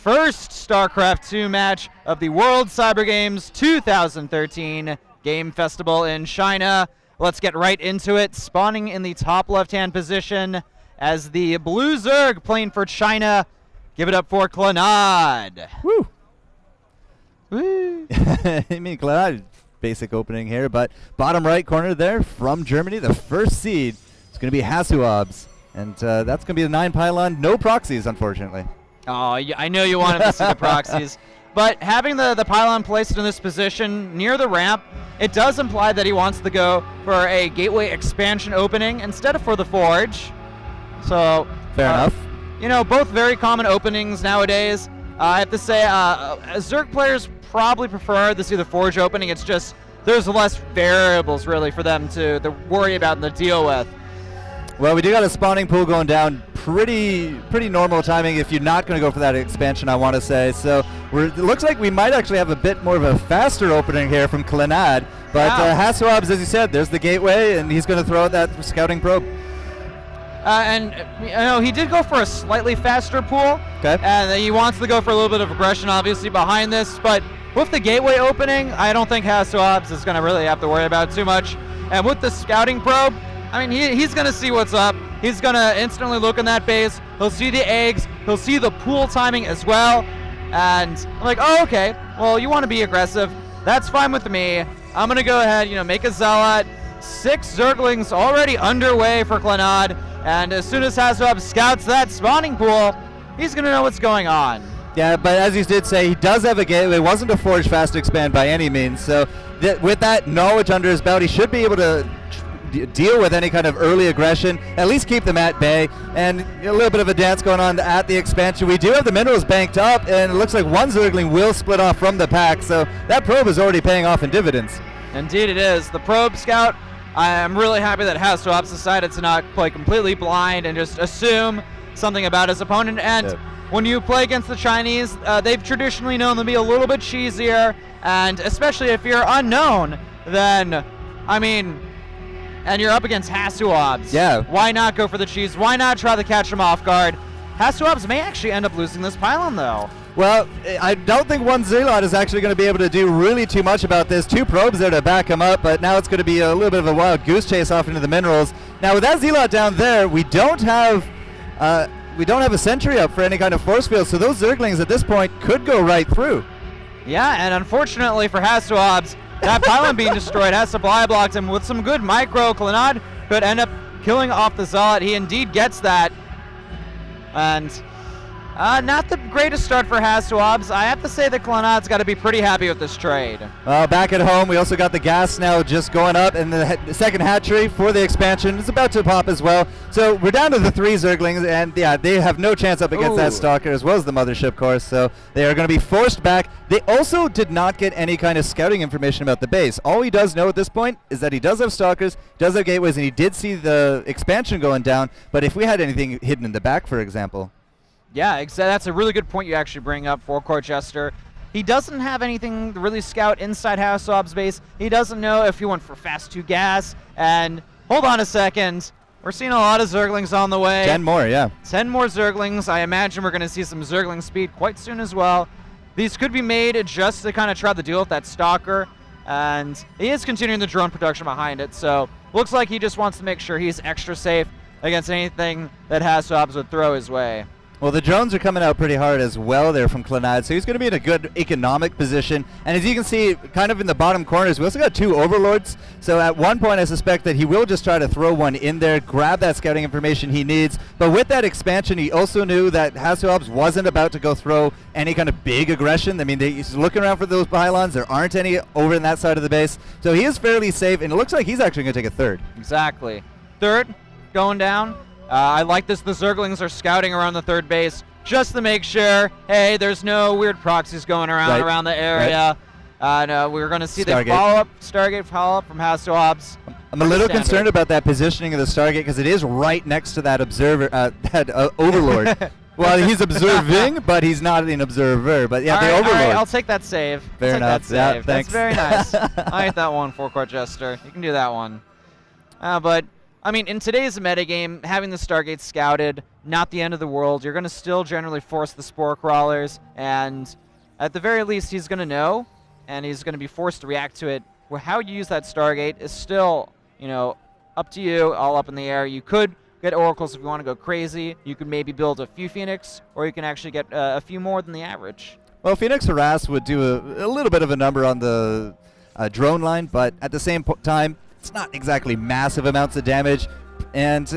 first StarCraft II match of the World Cyber Games 2013 Game Festival in China. Let's get right into it. Spawning in the top left-hand position as the Blue Zerg playing for China. Give it up for clannad. Woo! Woo! I mean, clannad, basic opening here, but bottom right corner there from Germany, the first seed is going to be HasuObs. And that's going to be the 9 pylon. No proxies, unfortunately. Oh, I know you wanted to see the proxies. But having the pylon placed in this position near the ramp, it does imply that he wants to go for a gateway expansion opening instead of for the forge. So fair enough. You know, both very common openings nowadays. I have to say, Zerg players probably prefer to see the forge opening. It's just there's less variables really for them to worry about and to deal with. Well, we do got a spawning pool going down. Pretty normal timing if you're not going to go for that expansion, I want to say. So it looks like we might actually have a bit more of a faster opening here from clannad. But HasuObs, as you said, there's the gateway, and he's going to throw out that scouting probe. And you know, he did go for a slightly faster pool. Okay. And he wants to go for a little bit of aggression, obviously, behind this. But with the gateway opening, I don't think HasuObs is going to really have to worry about it too much. And with the scouting probe, I mean, he's going to see what's up. He's going to instantly look in that base. He'll see the eggs. He'll see the pool timing as well. And I'm like, oh, okay. Well, you want to be aggressive. That's fine with me. I'm going to go ahead, you know, make a zealot. 6 Zerglings already underway for clannad. And as soon as HasuObs scouts that spawning pool, he's going to know what's going on. Yeah, but as you did say, he does have a gateway. It wasn't a forge fast expand by any means. So with that knowledge under his belt, he should be able to deal with any kind of early aggression, at least keep them at bay, and a little bit of a dance going on at the expansion. We do have the minerals banked up, and it looks like one Zergling will split off from the pack, so that probe is already paying off in dividends. Indeed it is. The probe scout, I am really happy that HasuObs decided to not play completely blind and just assume something about his opponent. And when you play against the Chinese, they've traditionally known to be a little bit cheesier, and especially if you're unknown, then, I mean, and you're up against HasuObs. Yeah. Why not go for the cheese? Why not try to catch him off guard? HasuObs may actually end up losing this pylon, though. Well, I don't think one Zealot is actually going to be able to do really too much about this. 2 probes there to back him up, but now it's going to be a little bit of a wild goose chase off into the minerals. Now, with that Zealot down there, we don't have a sentry up for any kind of force field, so those Zerglings at this point could go right through. Yeah, and unfortunately for HasuObs, that pylon being destroyed has supply blocked him. With some good micro, clannad could end up killing off the Zealot. He indeed gets that. And not the greatest start for HasuObs. I have to say that clannad's got to be pretty happy with this trade. Back at home, we also got the gas now just going up, and the second hatchery for the expansion is about to pop as well. So we're down to the 3 Zerglings, and yeah, they have no chance up against that Stalker as well as the Mothership course, so they are going to be forced back. They also did not get any kind of scouting information about the base. All he does know at this point is that he does have Stalkers, does have gateways, and he did see the expansion going down, but if we had anything hidden in the back, for example. Yeah, that's a really good point you actually bring up, Forecourt Jester. He doesn't have anything to really scout inside HasuObs' base. He doesn't know if he went for fast 2 gas. And hold on a second. We're seeing a lot of Zerglings on the way. 10 more, yeah. 10 more Zerglings. I imagine we're going to see some Zergling speed quite soon as well. These could be made just to kind of try to deal with that Stalker. And he is continuing the drone production behind it. So looks like he just wants to make sure he's extra safe against anything that HasuObs would throw his way. Well, the drones are coming out pretty hard as well there from clannad, so he's going to be in a good economic position. And as you can see, kind of in the bottom corners, we also got 2 Overlords. So at one point, I suspect that he will just try to throw one in there, grab that scouting information he needs. But with that expansion, he also knew that HasuObs wasn't about to go throw any kind of big aggression. I mean, he's looking around for those pylons. There aren't any over in that side of the base. So he is fairly safe, and it looks like he's actually going to take a 3rd. Exactly. 3rd, going down. I like this. The Zerglings are scouting around the 3rd base just to make sure, hey, there's no weird proxies going around the area. No, we're going to see the Stargate follow-up from HasuObs. I'm a little concerned about that positioning of the Stargate because it is right next to that observer, Overlord. Well, he's observing, but he's not an observer. But yeah, the Overlord. All right, I'll take that save. Fair enough. Yeah, thanks. That's very nice. I like that one, Forecourt Jester. You can do that one. But I mean, in today's metagame, having the Stargate scouted, not the end of the world. You're going to still generally force the Spore Crawlers, and at the very least, he's going to know, and he's going to be forced to react to it. Well, how you use that Stargate is still, up to you, all up in the air. You could get Oracles if you want to go crazy. You could maybe build a few Phoenix, or you can actually get a few more than the average. Well, Phoenix Harass would do a little bit of a number on the drone line, but at the same time, it's not exactly massive amounts of damage. And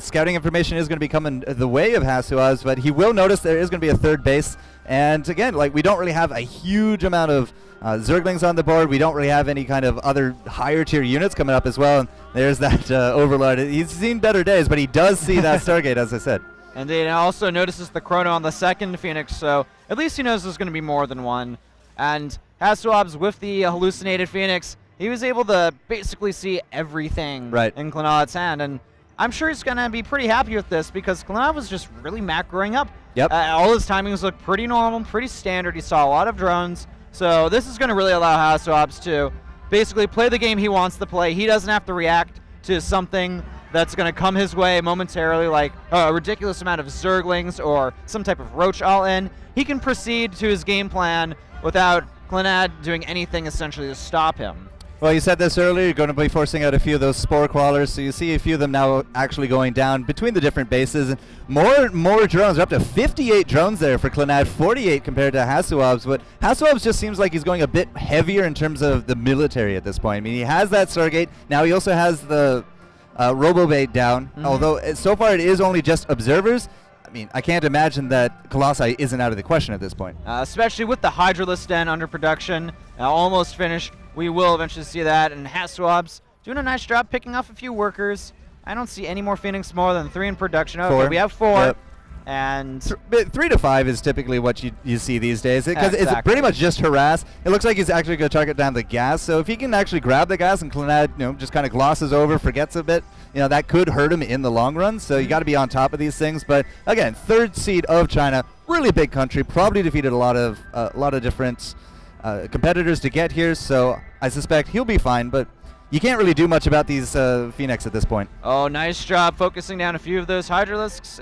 scouting information is going to be coming the way of HasuObs, but he will notice there is going to be a third base. And again, we don't really have a huge amount of Zerglings on the board. We don't really have any kind of other higher tier units coming up as well. And there's that Overlord. He's seen better days, but he does see that Stargate, as I said. And he also notices the Chrono on the second Phoenix, so at least he knows there's going to be more than one. And HasuObs, with the hallucinated Phoenix, he was able to basically see everything in clannad's hand. And I'm sure he's going to be pretty happy with this because clannad was just really macroing up. Yep. All his timings looked pretty normal, pretty standard. He saw a lot of drones. So this is going to really allow HasuObs to basically play the game he wants to play. He doesn't have to react to something that's going to come his way momentarily, like a ridiculous amount of Zerglings or some type of Roach all-in. He can proceed to his game plan without clannad doing anything essentially to stop him. Well, you said this earlier, you're going to be forcing out a few of those Spore Crawlers, so you see a few of them now actually going down between the different bases. And more drones. We're up to 58 drones there for clannad, 48 compared to HasuObs. But HasuObs just seems like he's going a bit heavier in terms of the military at this point. I mean, he has that Stargate. Now he also has the Robobait down, although so far it is only just observers. I mean, I can't imagine that Colossi isn't out of the question at this point. Especially with the Hydralisk Den under production, almost finished. We will eventually see that, and HasuObs doing a nice job picking off a few workers. I don't see any more Phoenix more than 3 in production. Okay, we have 4. Yep. And 3 to 5 is typically what you see these days, because it's pretty much just harass. It looks like he's actually going to target down the gas, so if he can actually grab the gas and clannad just kind of glosses over, forgets a bit, that could hurt him in the long run, so you got to be on top of these things. But again, 3rd seed of China, really big country, probably defeated a lot of different competitors to get here, so I suspect he'll be fine, but you can't really do much about these Phoenix at this point. Oh, nice job focusing down a few of those Hydralisks.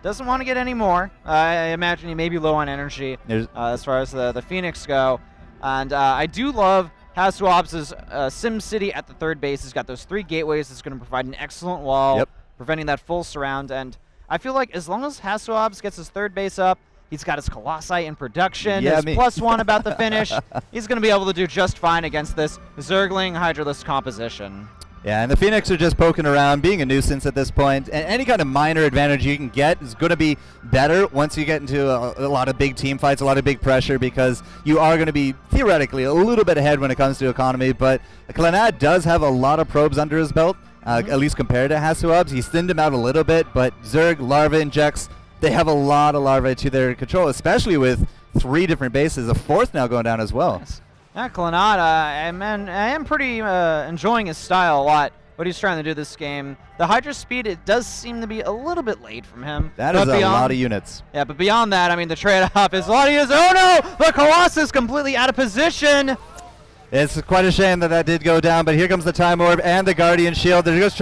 Doesn't want to get any more. I imagine he may be low on energy as far as the Phoenix go. And I do love HasuObs' SimCity at the 3rd base. He's got those 3 gateways. It's going to provide an excellent wall, preventing that full surround. And I feel like as long as HasuObs gets his 3rd base up, he's got his Colossi in production, his +1 about the finish. He's going to be able to do just fine against this Zergling Hydralisk composition. Yeah, and the Phoenix are just poking around, being a nuisance at this point. And any kind of minor advantage you can get is going to be better once you get into a lot of big team fights, a lot of big pressure, because you are going to be theoretically a little bit ahead when it comes to economy. But clannad does have a lot of probes under his belt, at least compared to HasuObs. He's thinned him out a little bit, but Zerg, Larva, and Jex, they have a lot of larvae to their control, especially with 3 different bases, a 4th now going down as well. Yes. Yeah, clannad, I am pretty enjoying his style a lot, what he's trying to do this game. The Hydra speed, it does seem to be a little bit late from him. That is a lot of units. Yeah, but beyond that, I mean, the trade-off is a lot of units. Oh no! The Colossus completely out of position! It's quite a shame that did go down, but here comes the Time Orb and the Guardian Shield. They're just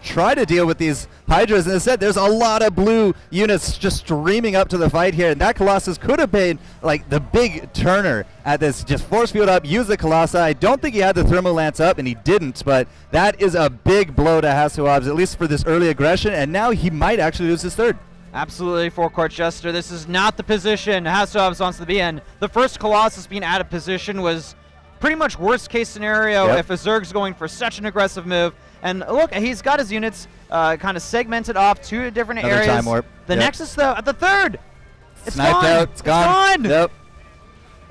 try to deal with these Hydras, and instead there's a lot of blue units just streaming up to the fight here, and that Colossus could have been like the big turner at this. Just force field up, use the Colossi. I don't think he had the Thermal Lance up, and he didn't, but that is a big blow to HasuObs, at least for this early aggression, and now he might actually lose his 3rd. Absolutely, Forecourt Jester. This is not the position HasuObs wants to be in. The first Colossus being out of position was pretty much worst case scenario if a Zerg's going for such an aggressive move. And look, he's got his units kind of segmented off 2 different areas. Time warp. The Nexus, though, at the 3rd. It's sniped gone. Out. It's gone. Yep.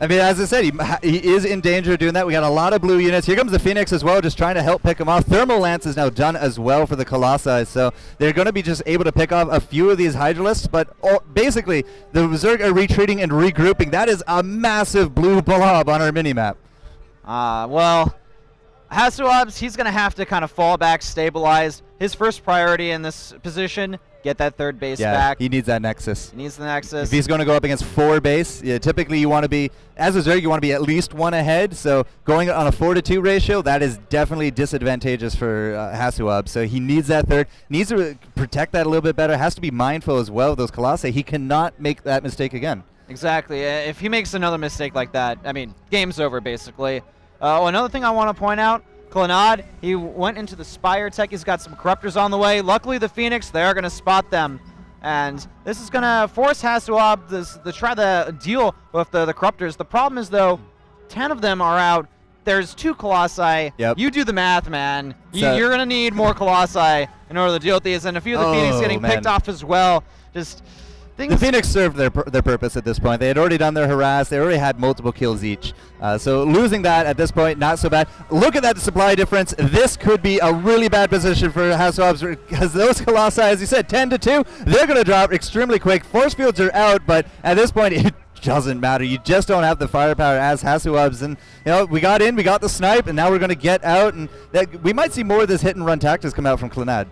I mean, as I said, he is in danger of doing that. We got a lot of blue units. Here comes the Phoenix as well, just trying to help pick him off. Thermal Lance is now done as well for the Colossi, so they're going to be just able to pick off a few of these Hydralisks, but basically, the Zerg are retreating and regrouping. That is a massive blue blob on our minimap. Well, HasuObs, he's going to have to kind of fall back, stabilize. His first priority in this position get that third base Yeah, back. he needs that Nexus. He needs the Nexus. If he's going to go up against 4 base, typically you want to be, as a Zerg, you want to be at least 1 ahead. So going on a 4-to-2 ratio, that is definitely disadvantageous for HasuObs. So he needs that third, needs to protect that a little bit better, has to be mindful as well of those Colossi. He cannot make that mistake again. Exactly. If he makes another mistake like that, I mean, game's over, basically. Another thing I want to point out, clannad, he went into the Spire tech. He's got some Corruptors on the way. Luckily, the Phoenix, they're going to spot them. And this is going to force HasuObs to try to deal with the Corruptors. The problem is, though, 10 of them are out. There's 2 Colossi. Yep. You do the math, man. So You're going to need more Colossi in order to deal with these. And a few of the Phoenix getting picked off as well. Just... The Phoenix served their purpose at this point. They had already done their harass. They already had multiple kills each. So losing that at this point, not so bad. Look at that supply difference. This could be a really bad position for HasuObs because those Colossi, as you said, 10-2, they're going to drop extremely quick. Force fields are out, but at this point, it doesn't matter. You just don't have the firepower as HasuObs. And we got in, we got the snipe, and now we're going to get out. And we might see more of this hit-and-run tactics come out from clannad.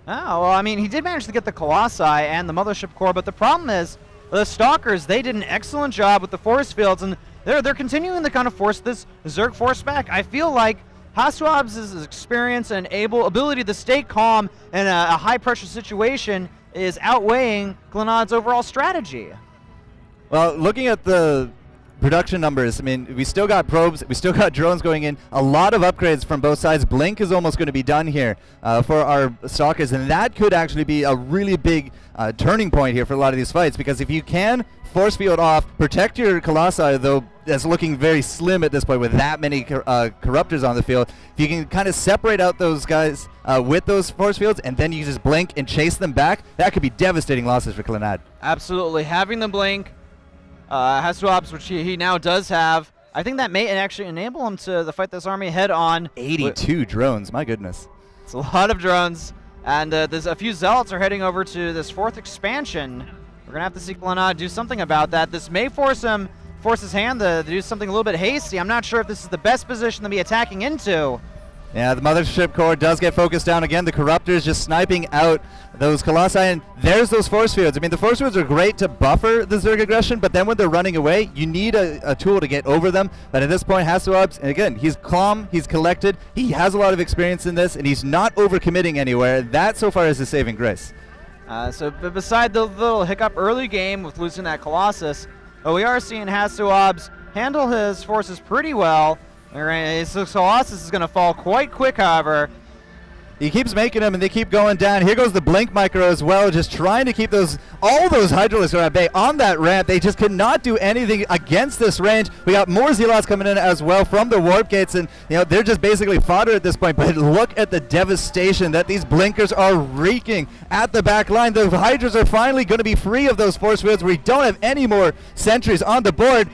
Oh, well, I mean, he did manage to get the Colossi and the Mothership Core, but the problem is the Stalkers, they did an excellent job with the force fields, and they're continuing to kind of force this Zerg force back. I feel like HasuObs' experience and ability to stay calm in a high-pressure situation is outweighing clannad's overall strategy. Well, looking at the production numbers, I mean, we still got probes, we still got drones going in, a lot of upgrades from both sides. Blink is almost going to be done here for our Stalkers, and that could actually be a really big turning point here for a lot of these fights, because if you can force field off, protect your Colossi, though that's looking very slim at this point with that many Corruptors on the field, if you can kind of separate out those guys with those force fields, and then you just blink and chase them back, that could be devastating losses for clannad. Absolutely. Having them blink, HasuObs, which he now does have, I think that may actually enable him to fight this army head on. 82 drones, my goodness. It's a lot of drones, and there's a few Zealots are heading over to this 4th expansion. We're gonna have to see clannad do something about that. This may force his hand to do something a little bit hasty. I'm not sure if this is the best position to be attacking into. Yeah, the Mothership Core does get focused down again. The Corruptors just sniping out those Colossi, and there's those force fields. I mean, the force fields are great to buffer the Zerg aggression, but then when they're running away, you need a tool to get over them. But at this point, HasuObs, and again, he's calm, he's collected, he has a lot of experience in this, and he's not overcommitting anywhere. That, so far, is his saving grace. But beside the little hiccup early game with losing that Colossus, we are seeing HasuObs handle his forces pretty well. So Colossus is going to fall quite quick, however. He keeps making them, and they keep going down. Here goes the Blink Micro as well, just trying to keep all those Hydralisks are at bay on that ramp. They just cannot do anything against this range. We got more Zealots coming in as well from the Warp Gates, and they're just basically fodder at this point. But look at the devastation that these Blinkers are wreaking at the back line. The Hydras are finally going to be free of those force fields. We don't have any more sentries on the board.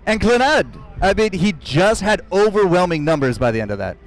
And clannad, I mean, he just had overwhelming numbers by the end of that.